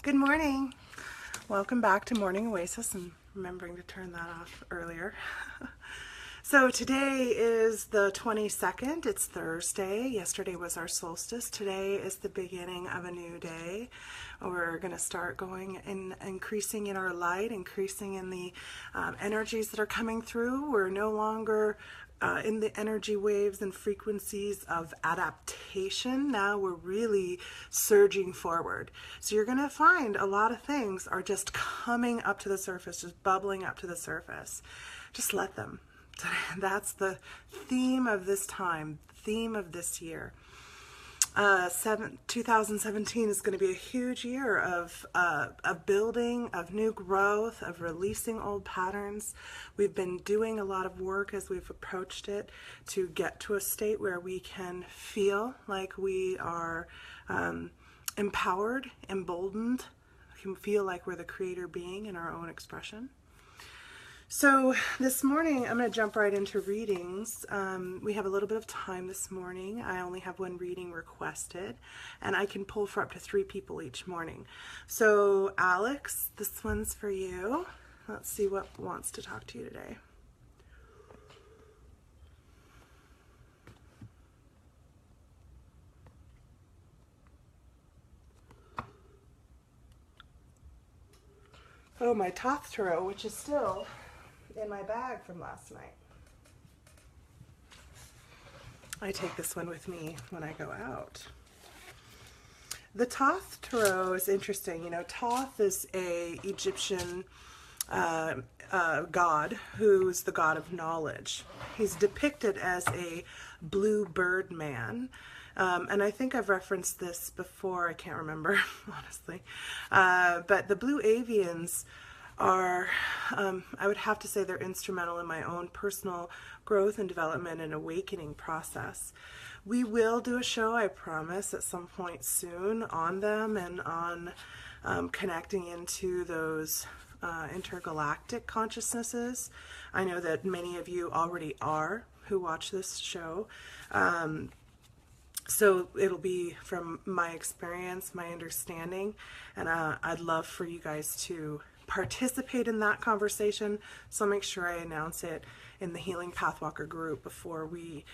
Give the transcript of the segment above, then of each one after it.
Good morning. Welcome back to Morning Oasis. I'm remembering to turn that off earlier. So today is the 22nd. It's Thursday. Yesterday was our solstice. Today is the beginning of a new day. We're going to start going and increasing in our light, increasing in the energies that are coming through. We're no longer in the energy waves and frequencies of adaptation. Now we're really surging forward. So you're going to find a lot of things are just coming up to the surface, just bubbling up to the surface. Just let them. That's the theme of this time, theme of this year. 2017 is going to be a huge year of building, of new growth, of releasing old patterns. We've been doing a lot of work as we've approached it to get to a state where we can feel like we are empowered, emboldened, we can feel like we're the creator being in our own expression. So this morning, I'm going to jump right into readings. We have a little bit of time this morning. I only have one reading requested, and I can pull for up to 3 people each morning. So Alex, this one's for you. Let's see what wants to talk to you today. Oh, my Thoth Tarot, which is still in my bag from last night. I take this one with me when I go out. The Thoth Tarot is interesting. You know, Thoth is a Egyptian god who's the god of knowledge. He's depicted as a blue bird man. And I think I've referenced this before. I can't remember, honestly. But the blue avians are, I would have to say they're instrumental in my own personal growth and development and awakening process. We will do a show, I promise, at some point soon on them and on connecting into those intergalactic consciousnesses. I know that many of you already are who watch this show. So it'll be from my experience, my understanding, and I'd love for you guys to participate in that conversation. So I'll make sure I announce it in the Healing Pathwalker group before we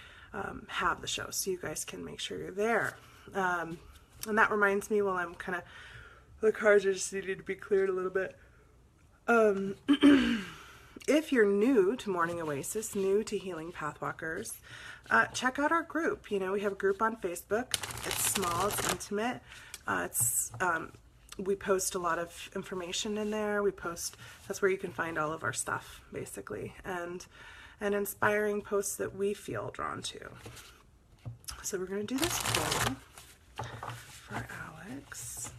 have the show, so you guys can make sure you're there. And that reminds me, while I'm kind of, the cards are just needed to be cleared a little bit. If you're new to Morning Oasis, new to Healing Pathwalkers, check out our group. You know, we have a group on Facebook. It's small, it's intimate. We post a lot of information in there. That's where you can find all of our stuff, basically, and inspiring posts that we feel drawn to. So we're going to do this poll for Alex.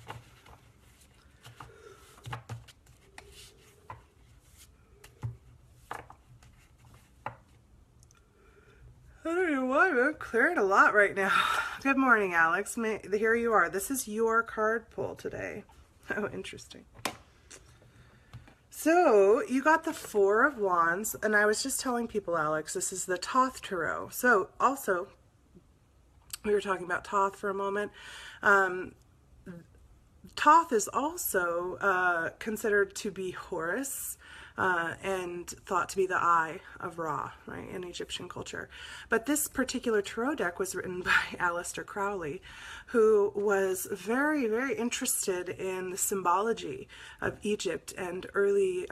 I don't know why, I'm clearing a lot right now. Good morning, Alex. Here you are. This is your card pull today. Oh, interesting. So, you got the 4 of Wands, and I was just telling people, Alex, this is the Thoth Tarot. So, also, we were talking about Thoth for a moment. Thoth is also considered to be Horus, and thought to be the eye of Ra, right, in Egyptian culture. But this particular tarot deck was written by Aleister Crowley, who was very, very interested in the symbology of Egypt and early,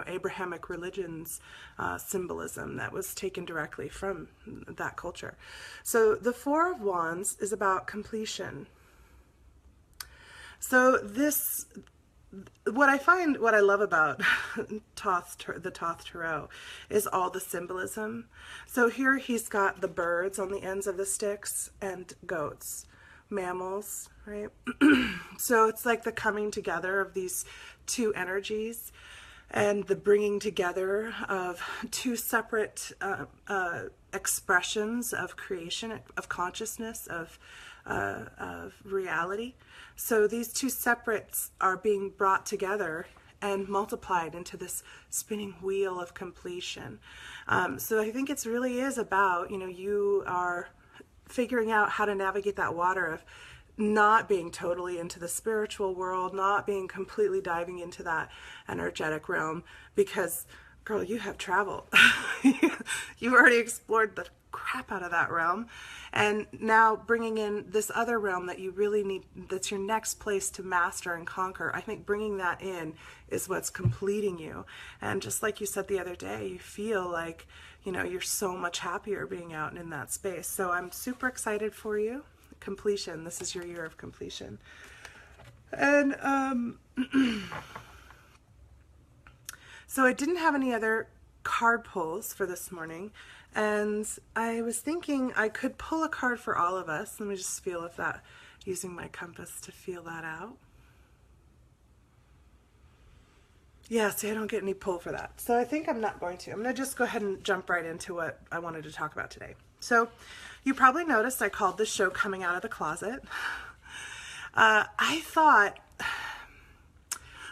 Abrahamic religions symbolism that was taken directly from that culture. So the 4 of Wands is about completion. So what I love about the Thoth Tarot is all the symbolism. So here he's got the birds on the ends of the sticks and goats, mammals, right? So it's like the coming together of these 2 energies and the bringing together of 2 separate expressions of creation, of consciousness, of reality. So these 2 separates are being brought together and multiplied into this spinning wheel of completion. So I think it really is about, you are figuring out how to navigate that water of not being totally into the spiritual world, not being completely diving into that energetic realm, because girl, you have traveled. You've already explored the crap out of that realm, and now bringing in this other realm that you really need, that's your next place to master and conquer. I think bringing that in is what's completing you. And just like you said the other day, you feel like, you know, you're so much happier being out and in that space. So I'm super excited for you. Completion. This is your year of completion. And so I didn't have any other card pulls for this morning, and I was thinking I could pull a card for all of us. Let me just feel if that, using my compass to feel that out. Yeah, see, I don't get any pull for that. So I think I'm not going to. I'm going to just go ahead and jump right into what I wanted to talk about today. So you probably noticed I called this show Coming Out of the Closet. I thought,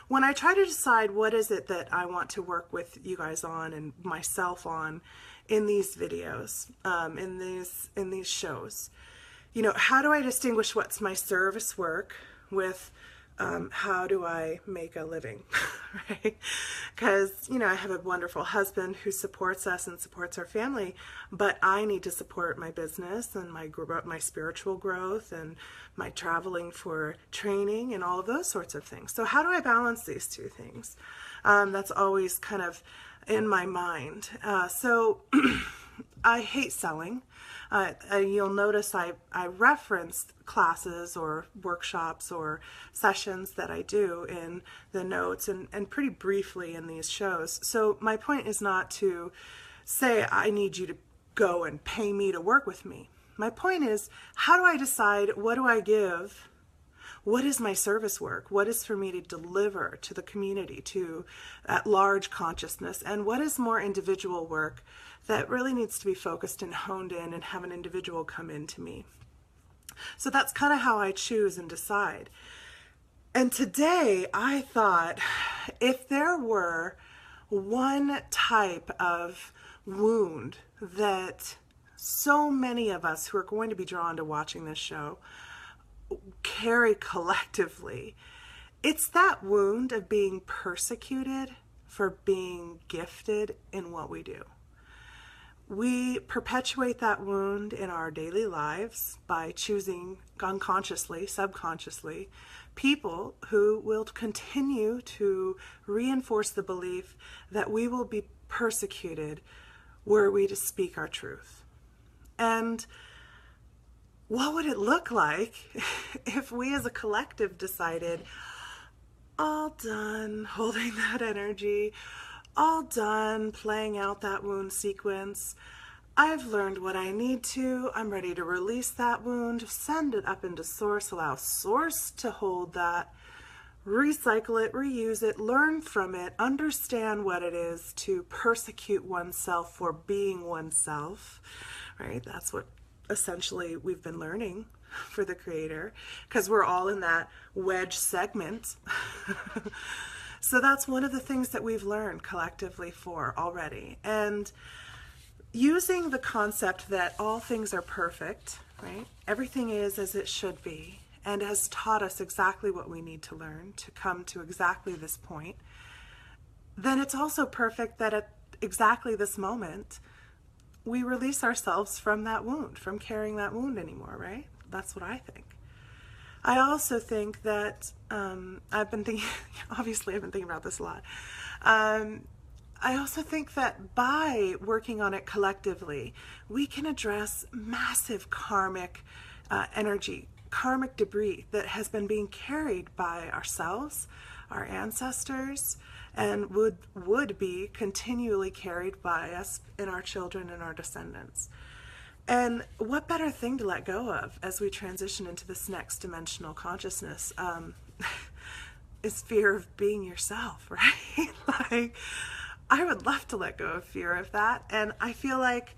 when I try to decide what is it that I want to work with you guys on and myself on in these videos, in these shows, you know, how do I distinguish what's my service work with how do I make a living, right? Because, you know, I have a wonderful husband who supports us and supports our family, but I need to support my business and my spiritual growth and my traveling for training and all of those sorts of things. So how do I balance these two things? That's always kind of in my mind. So I hate selling. You'll notice I reference classes or workshops or sessions that I do in the notes and pretty briefly in these shows. So my point is not to say I need you to go and pay me to work with me. My point is, how do I decide what do I give? What is my service work? What is for me to deliver to the community, to at large consciousness? And what is more individual work that really needs to be focused and honed in and have an individual come into me? So that's kind of how I choose and decide. And today I thought, if there were one type of wound that so many of us who are going to be drawn to watching this show carry collectively, it's that wound of being persecuted for being gifted in what we do. We perpetuate that wound in our daily lives by choosing unconsciously, subconsciously, people who will continue to reinforce the belief that we will be persecuted were we to speak our truth. And what would it look like if we as a collective decided, all done holding that energy, all done playing out that wound sequence, I've learned what I need to, I'm ready to release that wound, send it up into source, allow source to hold that, recycle it, reuse it, learn from it, understand what it is to persecute oneself for being oneself, right? That's what essentially we've been learning for the Creator, because we're all in that wedge segment. So that's one of the things that we've learned collectively for already. And using the concept that all things are perfect, right? Everything is as it should be, and has taught us exactly what we need to learn to come to exactly this point, then it's also perfect that at exactly this moment, we release ourselves from that wound, from carrying that wound anymore, right? That's what I think. I also think that, I've been thinking about this a lot. I also think that by working on it collectively, we can address massive karmic energy, karmic debris that has been being carried by ourselves, our ancestors, and would be continually carried by us and our children and our descendants. And what better thing to let go of as we transition into this next dimensional consciousness is fear of being yourself, right? Like, I would love to let go of fear of that. And I feel like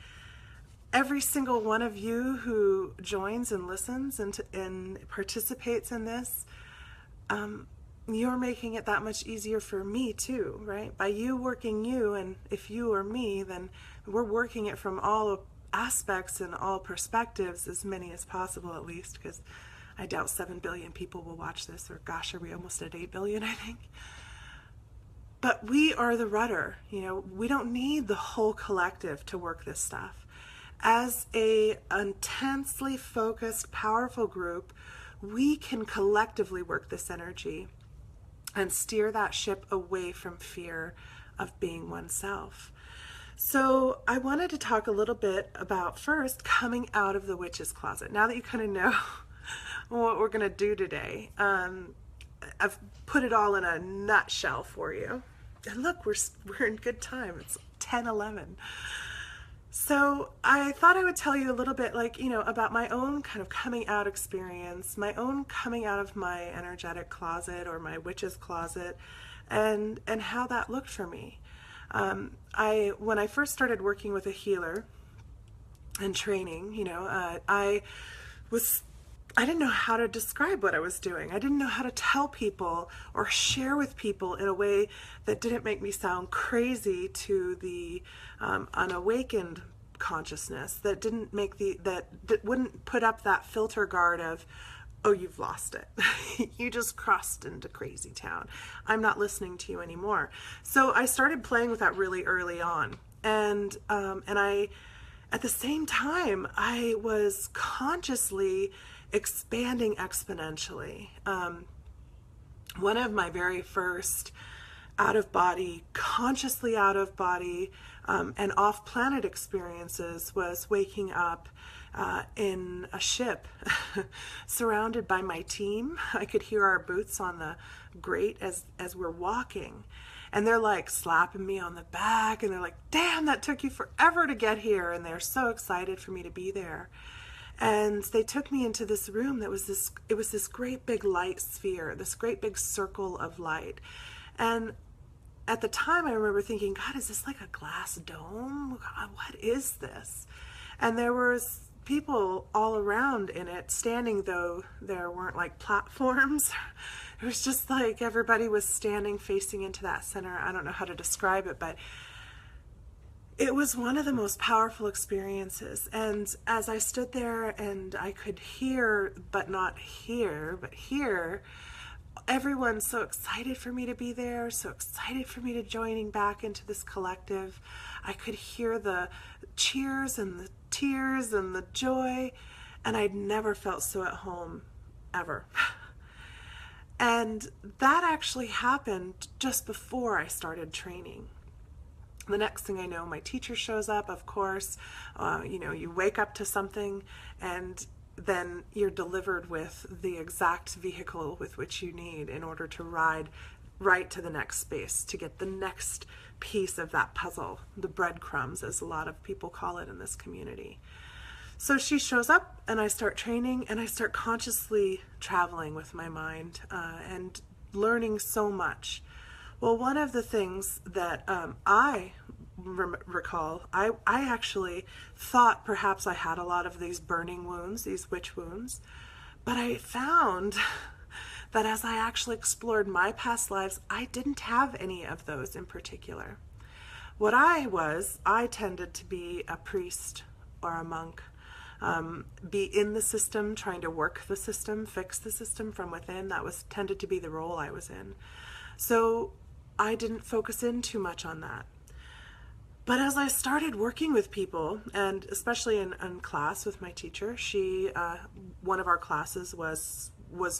every single one of you who joins and listens and participates in this, you're making it that much easier for me too, right? By you working you, and if you or me, then we're working it from all aspects and all perspectives, as many as possible at least, because I doubt 7 billion people will watch this, or gosh, are we almost at 8 billion, I think? But we are the rudder. We don't need the whole collective to work this stuff. As a intensely focused, powerful group, we can collectively work this energy and steer that ship away from fear of being oneself. So I wanted to talk a little bit about first coming out of the witch's closet. Now that you kind of know what we're going to do today, I've put it all in a nutshell for you. And look, we're in good time. It's 10:11. So I thought I would tell you a little bit about my own kind of coming out experience, my own coming out of my energetic closet or my witch's closet, and how that looked for me. When I first started working with a healer and training, I didn't know how to describe what I was doing. I didn't know how to tell people or share with people in a way that didn't make me sound crazy to the unawakened consciousness, that didn't make that wouldn't put up that filter guard of, oh, you've lost it. You just crossed into crazy town. I'm not listening to you anymore. So I started playing with that really early on. And I, at the same time, I was consciously expanding exponentially. One of my very first consciously out of body, and off-planet experiences was waking up in a ship surrounded by my team. I could hear our boots on the grate as we're walking. And they're like slapping me on the back, and they're like, damn, that took you forever to get here. And they're so excited for me to be there. And they took me into this room it was this great big light sphere, this great big circle of light. And at the time I remember thinking, God, is this like a glass dome? God, what is this? And there was people all around in it standing, though there weren't like platforms. It was just like everybody was standing facing into that center. I don't know how to describe it, but it was one of the most powerful experiences. And as I stood there and I could hear, but not hear, but hear, everyone so excited for me to be there, so excited for me to joining back into this collective. I could hear the cheers and the tears and the joy, and I'd never felt so at home, ever. And that actually happened just before I started training. The next thing I know, my teacher shows up, of course. You wake up to something, and then you're delivered with the exact vehicle with which you need in order to ride right to the next space, to get the next piece of that puzzle, the breadcrumbs, as a lot of people call it in this community. So she shows up, and I start training, and I start consciously traveling with my mind and learning so much. Well, one of the things that I recall, I actually thought perhaps I had a lot of these burning wounds, these witch wounds, but I found that as I actually explored my past lives, I didn't have any of those in particular. What I tended to be a priest or a monk, be in the system, trying to work the system, fix the system from within. That tended to be the role I was in. So I didn't focus in too much on that. But as I started working with people, and especially in class with my teacher, one of our classes was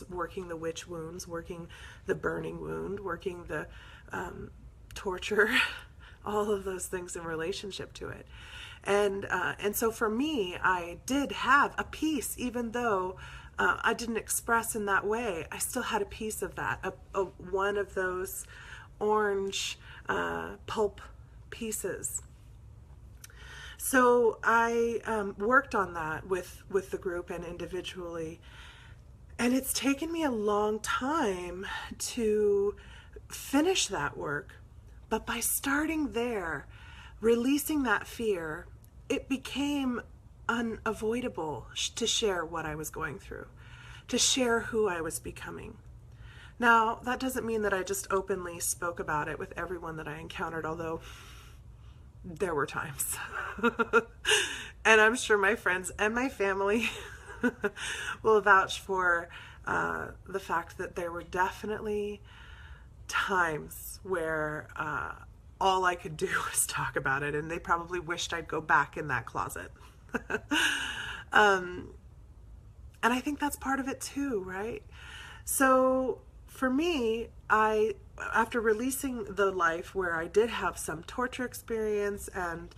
working the witch wounds, working the burning wound, working the torture, all of those things in relationship to it. And so for me, I did have a piece, even though I didn't express in that way. I still had a piece of that, one of those orange pulp pieces. So I worked on that with the group and individually, and it's taken me a long time to finish that work. But by starting there, releasing that fear, it became unavoidable to share what I was going through, to share who I was becoming. Now, that doesn't mean that I just openly spoke about it with everyone that I encountered, although there were times. And I'm sure my friends and my family will vouch for the fact that there were definitely times where all I could do was talk about it, and they probably wished I'd go back in that closet. And I think that's part of it too, right? So for me, after releasing the life where I did have some torture experience and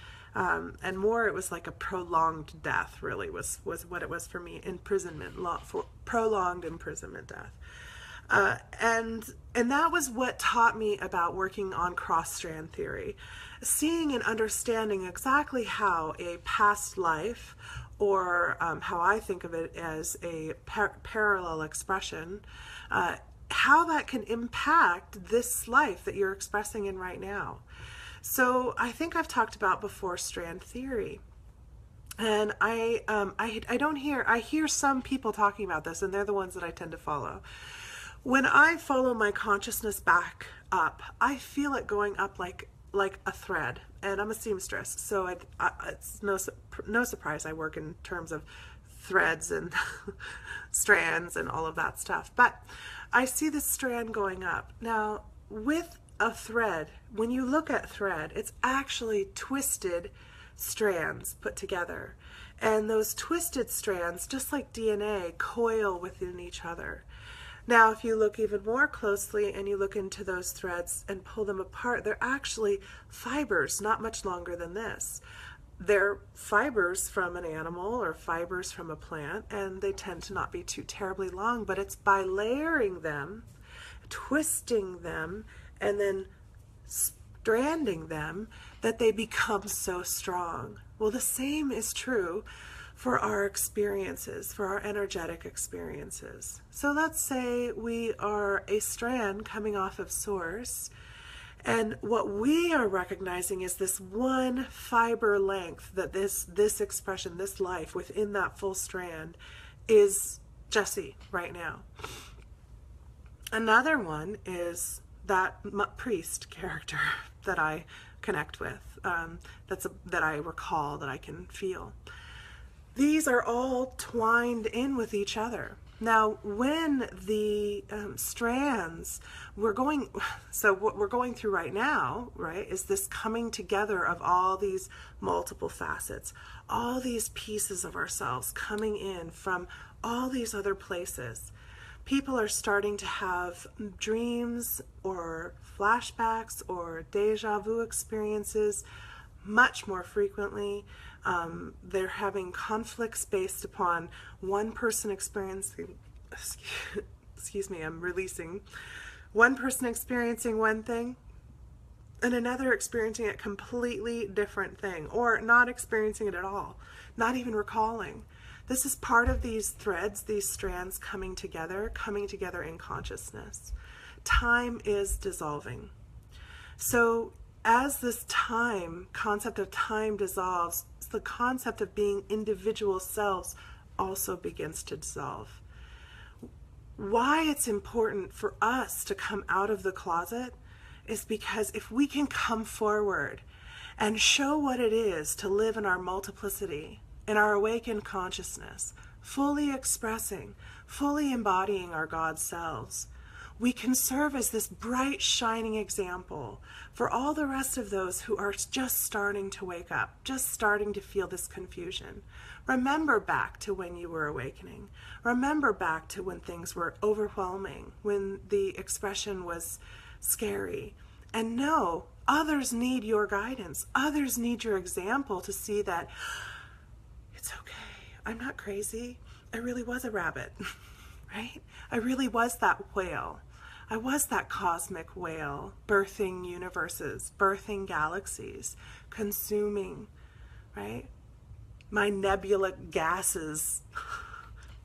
more, it was like a prolonged death, really was what it was for me. Imprisonment, prolonged imprisonment death. And that was what taught me about working on cross-strand theory, seeing and understanding exactly how a past life, or how I think of it as a parallel expression, how that can impact this life that you're expressing in right now. So I think I've talked about before strand theory. And I hear some people talking about this, and they're the ones that I tend to follow. When I follow my consciousness back up, I feel it going up like a thread. And I'm a seamstress, so it's no surprise I work in terms of threads and strands and all of that stuff. But I see this strand going up. Now, with a thread, when you look at thread, it's actually twisted strands put together. And those twisted strands, just like DNA, coil within each other. Now, if you look even more closely and you look into those threads and pull them apart, they're actually fibers, not much longer than this. They're fibers from an animal or fibers from a plant, and they tend to not be too terribly long, but it's by layering them, twisting them, and then stranding them that they become so strong. Well, the same is true for our experiences, for our energetic experiences. So let's say we are a strand coming off of source, and what we are recognizing is this one fiber length that this expression, this life within that full strand is Jessie right now. Another one is that priest character that I connect with, that I recall, that I can feel. These are all twined in with each other. Now, when the strands, so what we're going through right now, right, is this coming together of all these multiple facets, all these pieces of ourselves coming in from all these other places. People are starting to have dreams or flashbacks or deja vu experiences much more frequently. They're having conflicts based upon one person experiencing, excuse me, I'm releasing, one person experiencing one thing and another experiencing a completely different thing, or not experiencing it at all, not even recalling. This is part of these threads, these strands coming together in consciousness. Time is dissolving. So as this concept of time dissolves, the concept of being individual selves also begins to dissolve. Why it's important for us to come out of the closet is because if we can come forward and show what it is to live in our multiplicity, in our awakened consciousness, fully expressing, fully embodying our God selves, we can serve as this bright, shining example for all the rest of those who are just starting to wake up, just starting to feel this confusion. Remember back to when you were awakening. Remember back to when things were overwhelming, when the expression was scary. And know, others need your guidance. Others need your example to see that it's okay. I'm not crazy. I really was a rabbit, right? I really was that whale. I was that cosmic whale, birthing universes, birthing galaxies, consuming, right? My nebula gases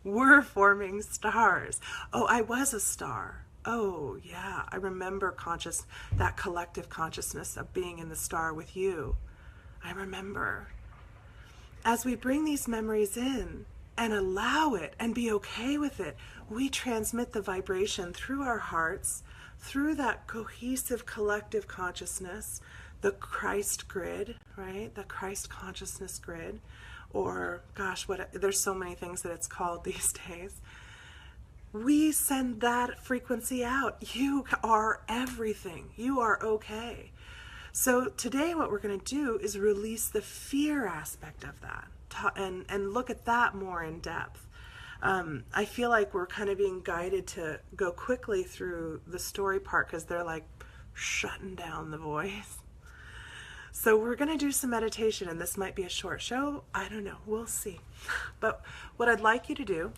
were forming stars. Oh, I was a star. Oh, yeah, I remember that collective consciousness of being in the star with you. I remember. As we bring these memories in and allow it and be okay with it, we transmit the vibration through our hearts, through that cohesive collective consciousness, the Christ grid, right? The Christ consciousness grid, or gosh, there's so many things that it's called these days. We send that frequency out. You are everything. You are okay. So today what we're going to do is release the fear aspect of that and look at that more in depth. I feel like we're kind of being guided to go quickly through the story part because they're like shutting down the voice. So we're going to do some meditation, and this might be a short show. I don't know. We'll see. But what I'd like you to do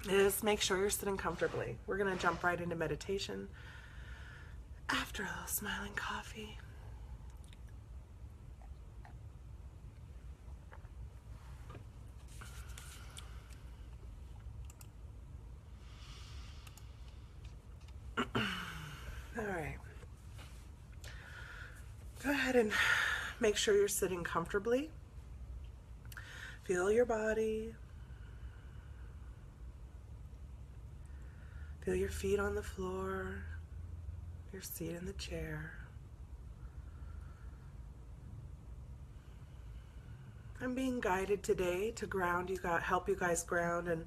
is make sure you're sitting comfortably. We're going to jump right into meditation after a little smiling coffee. All right. Go ahead and make sure you're sitting comfortably. Feel your body. Feel your feet on the floor, your seat in the chair. I'm being guided today to ground you guys, help you guys ground and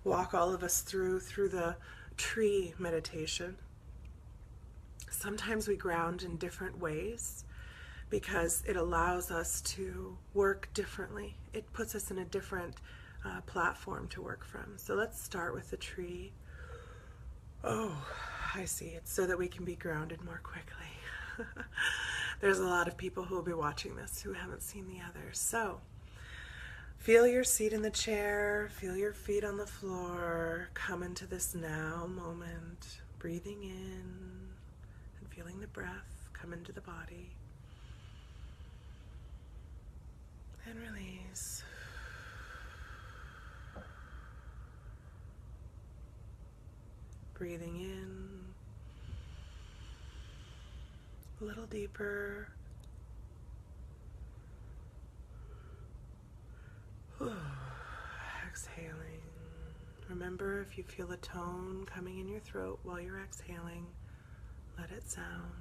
walk all of us through the tree meditation. Sometimes we ground in different ways because it allows us to work differently. It puts us in a different platform to work from. So let's start with the tree. Oh, I see. It's so that we can be grounded more quickly. There's a lot of people who will be watching this who haven't seen the others. So feel your seat in the chair, feel your feet on the floor, come into this now moment, breathing in and feeling the breath come into the body. And release. Breathing in a little deeper. Exhaling. Remember, if you feel a tone coming in your throat while you're exhaling, let it sound.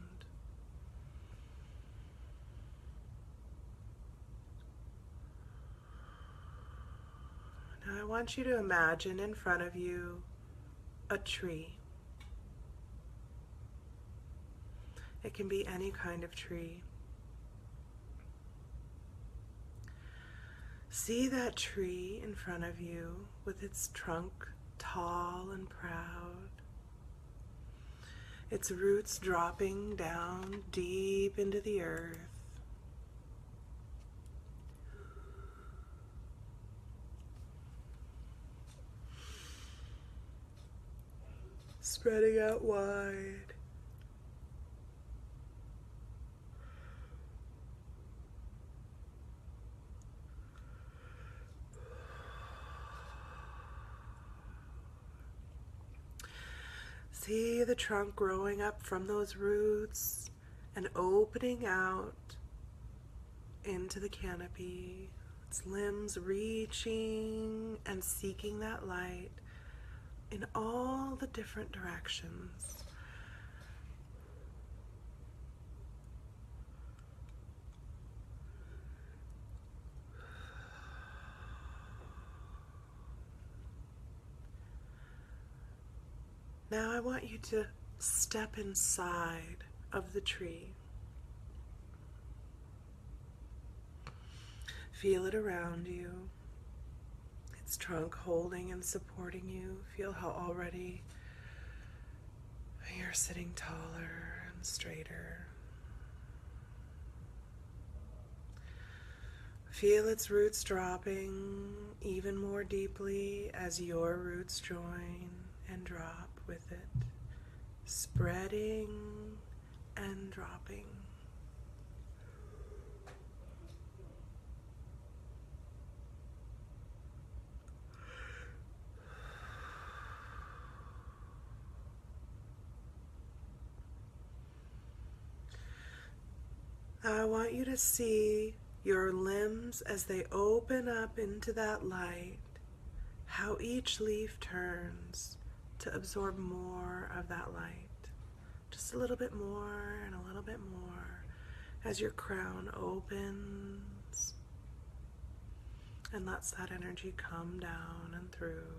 Now I want you to imagine in front of you a tree. It can be any kind of tree. See that tree in front of you with its trunk tall and proud, its roots dropping down deep into the earth. Spreading out wide. See the trunk growing up from those roots and opening out into the canopy. Its limbs reaching and seeking that light in all the different directions. Now I want you to step inside of the tree. Feel it around you. Its trunk holding and supporting you. Feel how already you're sitting taller and straighter. Feel its roots dropping even more deeply as your roots join and drop with it, spreading and dropping. Now I want you to see your limbs as they open up into that light, how each leaf turns to absorb more of that light. Just a little bit more and a little bit more as your crown opens. and lets that energy come down and through.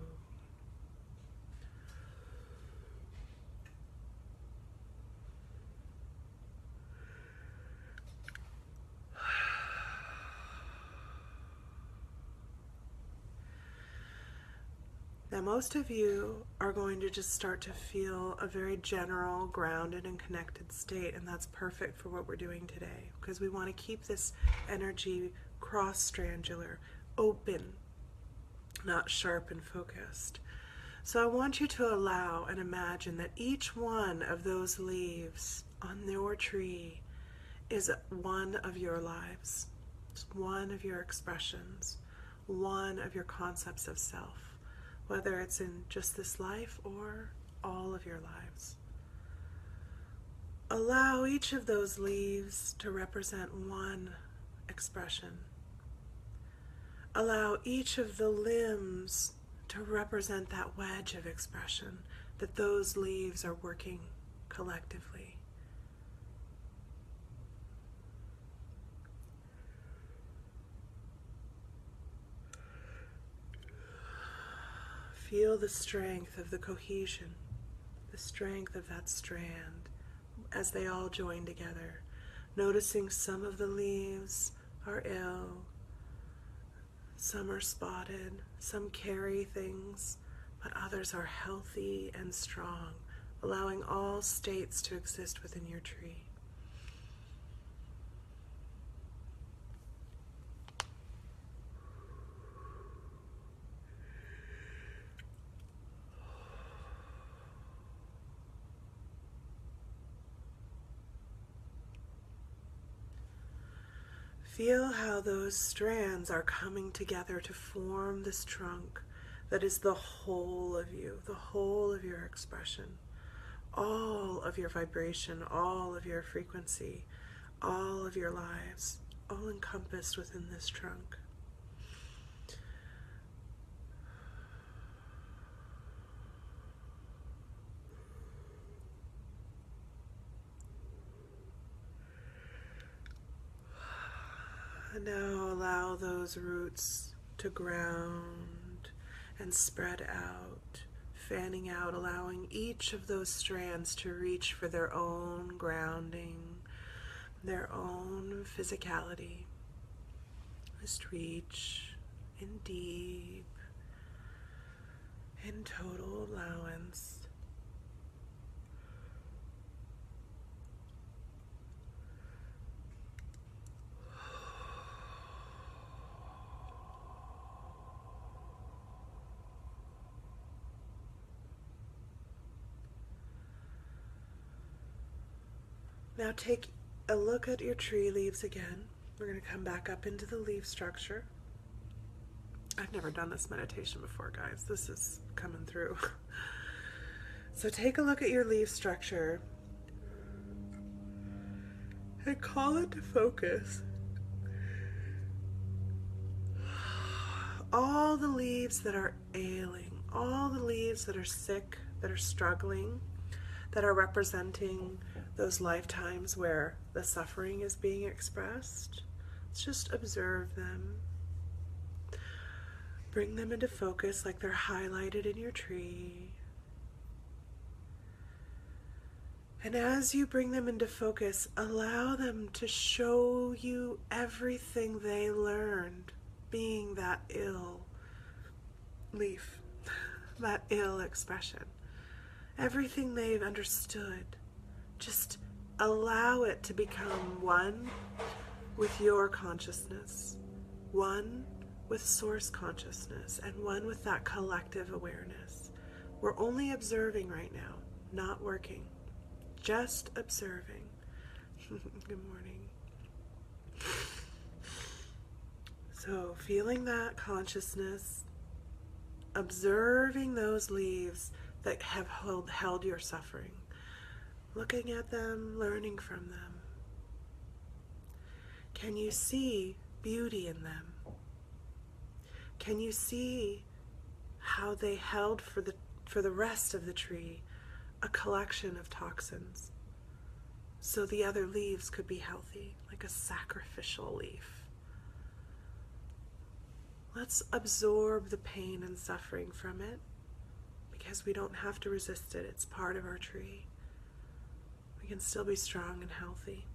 Now, most of you are going to just start to feel a very general, grounded, and connected state, and that's perfect for what we're doing today, because we want to keep this energy cross-strangular, open, not sharp and focused. So I want you to allow and imagine that each one of those leaves on your tree is one of your lives. It's one of your expressions, one of your concepts of self, whether it's in just this life or all of your lives. Allow each of those leaves to represent one expression. Allow each of the limbs to represent that wedge of expression that those leaves are working collectively. Feel the strength of the cohesion, the strength of that strand as they all join together. Noticing some of the leaves are ill, some are spotted, some carry things, but others are healthy and strong, allowing all states to exist within your tree. Feel how those strands are coming together to form this trunk that is the whole of you, the whole of your expression, all of your vibration, all of your frequency, all of your lives, all encompassed within this trunk. And now allow those roots to ground and spread out, fanning out, allowing each of those strands to reach for their own grounding, their own physicality. Just reach in deep, in total allowance. Now take a look at your tree leaves again. We're going to come back up into the leaf structure. I've never done this meditation before, guys. This is coming through. So take a look at your leaf structure and call it to focus. All the leaves that are ailing, all the leaves that are sick, that are struggling, that are representing those lifetimes where the suffering is being expressed. Let's just observe them. Bring them into focus like they're highlighted in your tree. And as you bring them into focus, allow them to show you everything they learned being that ill leaf, that ill expression. Everything they've understood. Just allow it to become one with your consciousness, one with source consciousness, and one with that collective awareness. We're only observing right now, not working, just observing. Good morning. So feeling that consciousness, observing those leaves that have held your suffering, looking at them, learning from them. Can you see beauty in them? Can you see how they held for the rest of the tree a collection of toxins so the other leaves could be healthy, like a sacrificial leaf? Let's absorb the pain and suffering from it, because we don't have to resist it. It's part of our tree. We can still be strong and healthy.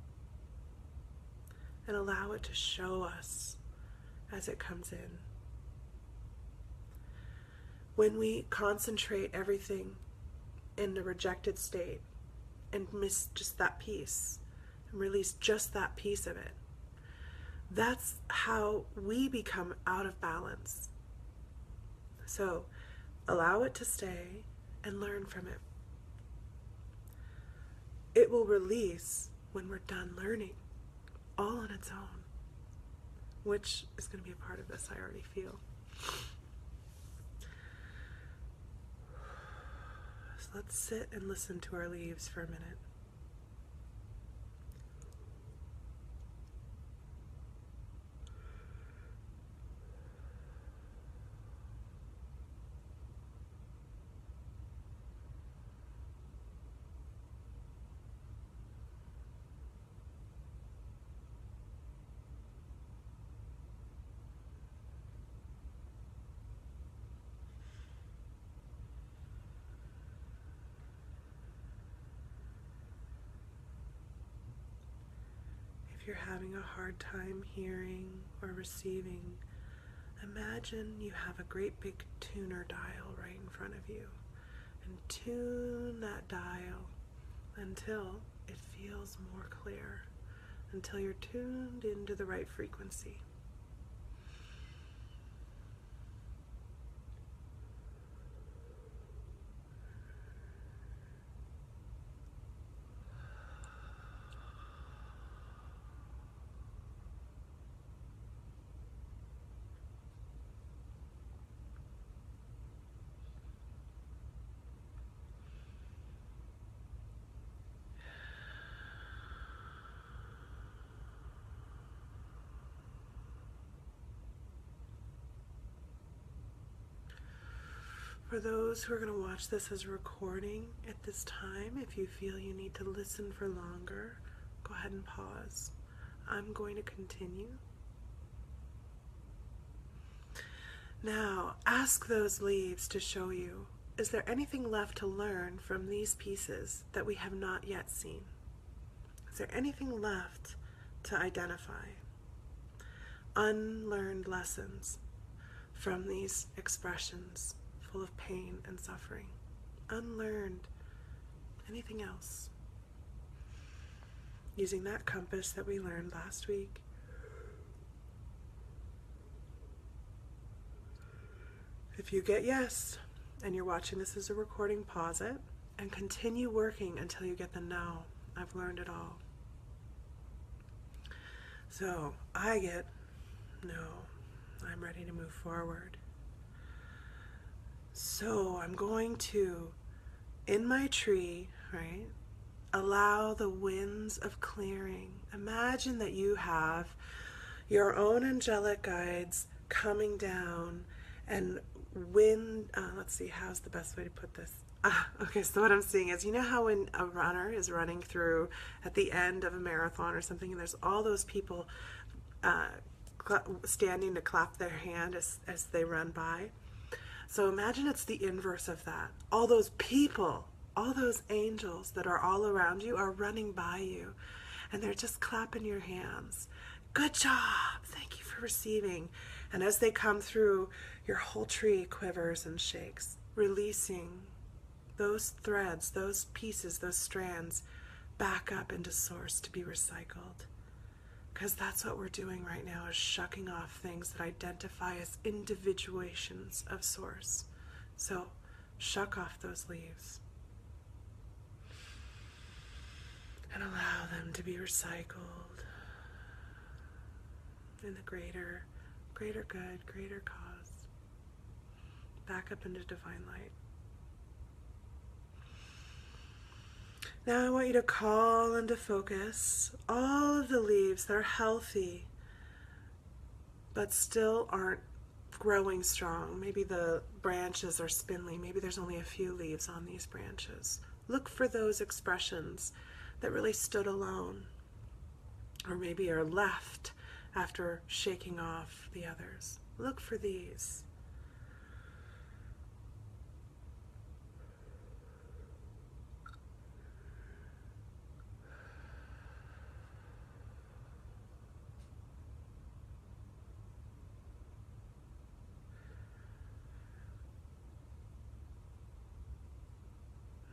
And allow it to show us as it comes in. When we concentrate everything in the rejected state and miss just that piece, and release just that piece of it, that's how we become out of balance. So allow it to stay and learn from it. It will release when we're done learning, all on its own, which is going to be a part of this, I already feel. So let's sit and listen to our leaves for a minute. If you're having a hard time hearing or receiving, imagine you have a great big tuner dial right in front of you, and tune that dial until it feels more clear, until you're tuned into the right frequency. For those who are going to watch this as a recording at this time, if you feel you need to listen for longer, go ahead and pause. I'm going to continue. Now, ask those leaves to show you, is there anything left to learn from these pieces that we have not yet seen? Is there anything left to identify? Unlearned lessons from these expressions full of pain and suffering. Unlearned. Anything else? Using that compass that we learned last week. If you get yes, and you're watching this as a recording, pause it and continue working until you get the no. I've learned it all. So I get no. I'm ready to move forward. So I'm going to, in my tree, right, allow the winds of clearing. Imagine that you have your own angelic guides coming down and wind, let's see, how's the best way to put this? Okay, so what I'm seeing is, you know how when a runner is running through at the end of a marathon or something, and there's all those people standing to clap their hand as they run by? So imagine it's the inverse of that. All those people, all those angels that are all around you are running by you, and they're just clapping your hands. Good job. Thank you for receiving. And as they come through, your whole tree quivers and shakes, releasing those threads, those pieces, those strands back up into source to be recycled. Because that's what we're doing right now, is shucking off things that identify as individuations of source. So shuck off those leaves and allow them to be recycled in the greater good, greater cause, back up into divine light. Now I want you to call into focus all of the leaves that are healthy but still aren't growing strong. Maybe the branches are spindly. Maybe there's only a few leaves on these branches. Look for those expressions that really stood alone, or maybe are left after shaking off the others. Look for these.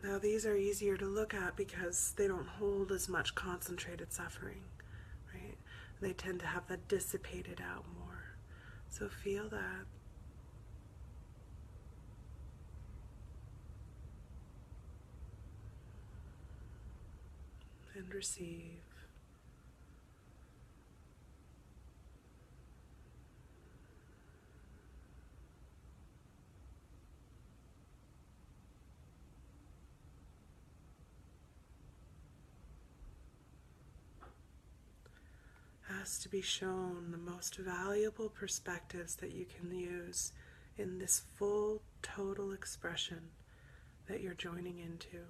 Now these are easier to look at because they don't hold as much concentrated suffering, right? They tend to have that dissipated out more. So feel that. And receive. Has to be shown the most valuable perspectives that you can use in this full, total expression that you're joining into.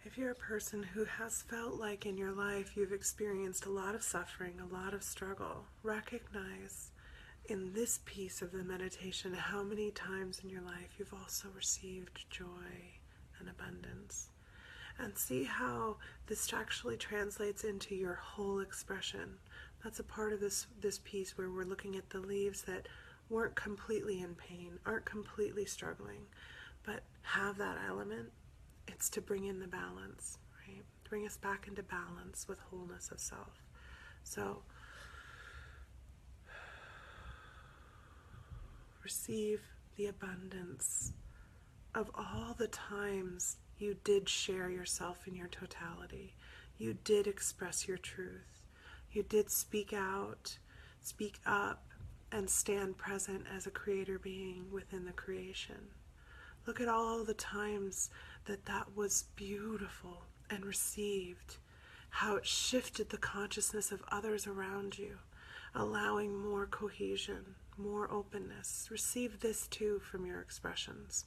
If you're a person who has felt like in your life you've experienced a lot of suffering, a lot of struggle, recognize in this piece of the meditation how many times in your life you've also received joy and abundance. And see how this actually translates into your whole expression. That's a part of this piece where we're looking at the leaves that weren't completely in pain, aren't completely struggling, but have that element. It's to bring in the balance, right? To bring us back into balance with wholeness of self. So, receive the abundance of all the times you did share yourself in your totality. You did express your truth. You did speak out, speak up, and stand present as a creator being within the creation. Look at all the times that was beautiful and received, how it shifted the consciousness of others around you, allowing more cohesion, more openness. Receive this too from your expressions.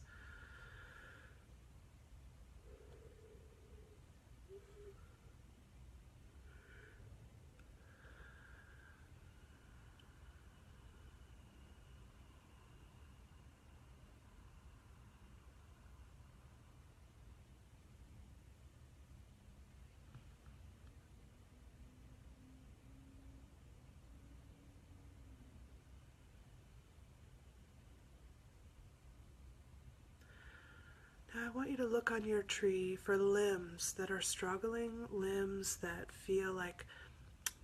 Now I want you to look on your tree for limbs that are struggling, limbs that feel like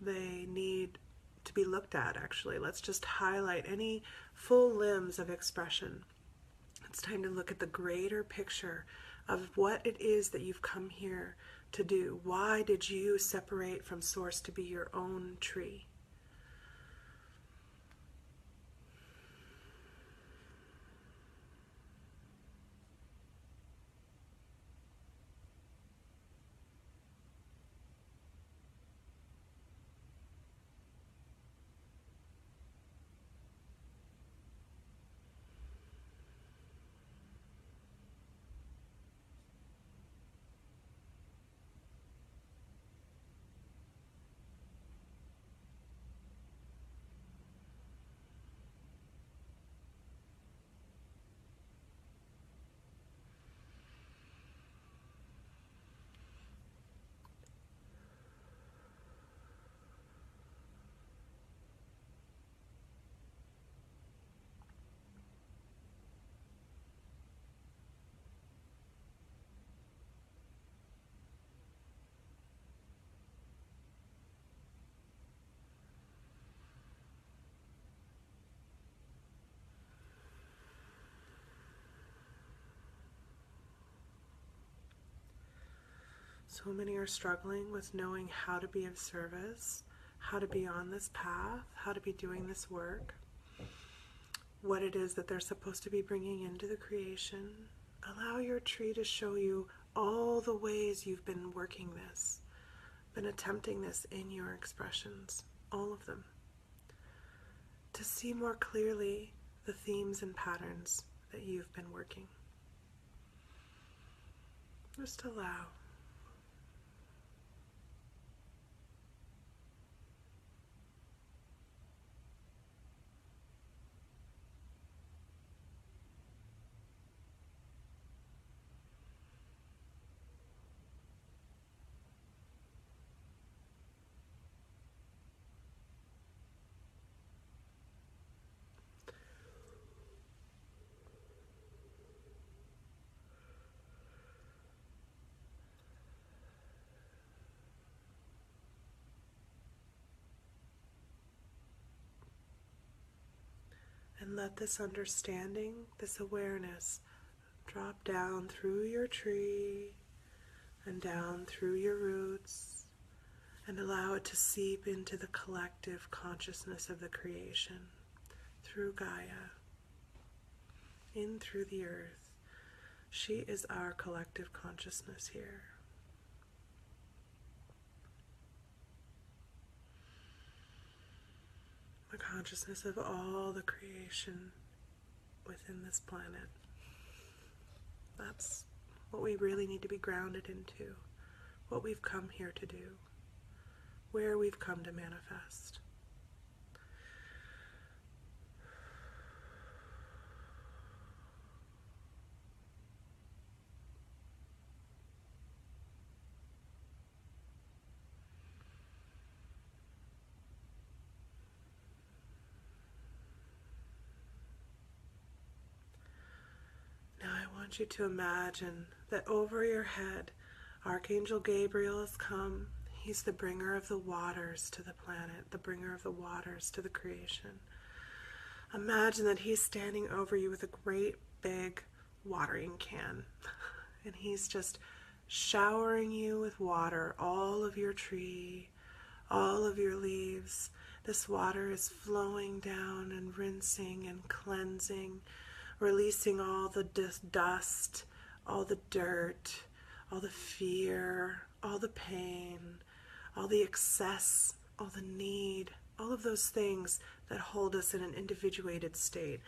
they need to be looked at, actually. Let's just highlight any full limbs of expression. It's time to look at the greater picture of what it is that you've come here to do. Why did you separate from Source to be your own tree? So many are struggling with knowing how to be of service, how to be on this path, how to be doing this work, what it is that they're supposed to be bringing into the creation. Allow your tree to show you all the ways you've been working this, been attempting this in your expressions, all of them, to see more clearly the themes and patterns that you've been working. Just allow. And let this understanding, this awareness, drop down through your tree and down through your roots, and allow it to seep into the collective consciousness of the creation, through Gaia, in through the earth. She is our collective consciousness here. The consciousness of all the creation within this planet. That's what we really need to be grounded into, what we've come here to do, where we've come to manifest. Now I want you to imagine that over your head, Archangel Gabriel has come. He's the bringer of the waters to the planet, the bringer of the waters to the creation. Imagine that he's standing over you with a great big watering can, and he's just showering you with water, all of your tree, all of your leaves. This water is flowing down and rinsing and cleansing, releasing all the dust, all the dirt, all the fear, all the pain, all the excess, all the need, all of those things that hold us in an individuated state.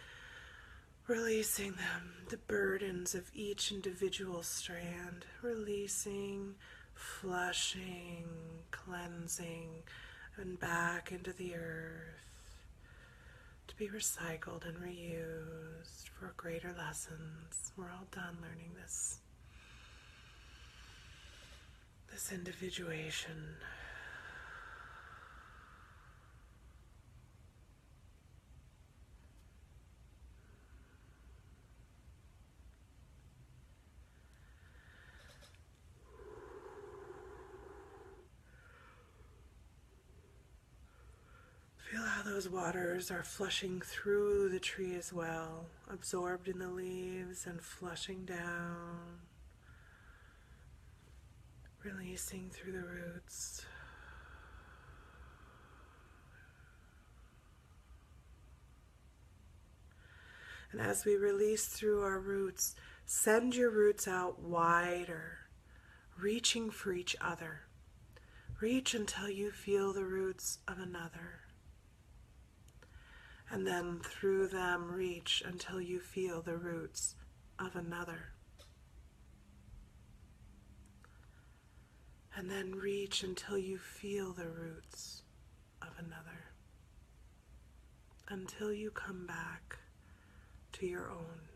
Releasing them, the burdens of each individual strand, releasing, flushing, cleansing, and back into the earth to be recycled and reused for greater lessons. We're all done learning this individuation. Feel how those waters are flushing through the tree as well, absorbed in the leaves and flushing down, releasing through the roots. And as we release through our roots, send your roots out wider, reaching for each other. Reach until you feel the roots of another. And then through them reach until you feel the roots of another. And then reach until you feel the roots of another. Until you come back to your own.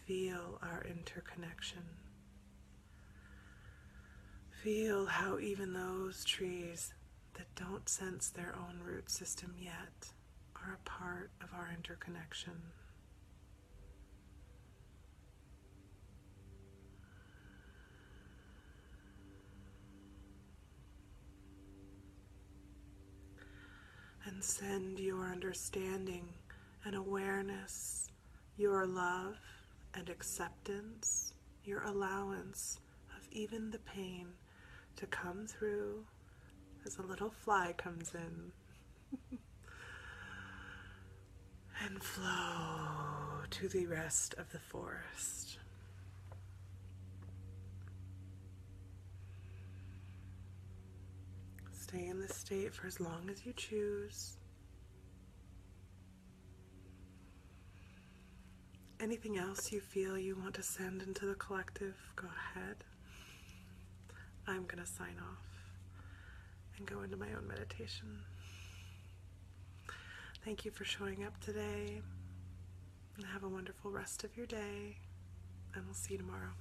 Feel our interconnection. Feel how even those trees that don't sense their own root system yet are a part of our interconnection. And send your understanding and awareness, your love and acceptance, your allowance of even the pain to come through as a little fly comes in and flow to the rest of the forest. Stay in this state for as long as you choose. Anything else you feel you want to send into the collective, go ahead. I'm going to sign off and go into my own meditation. Thank you for showing up today, and have a wonderful rest of your day, and we'll see you tomorrow.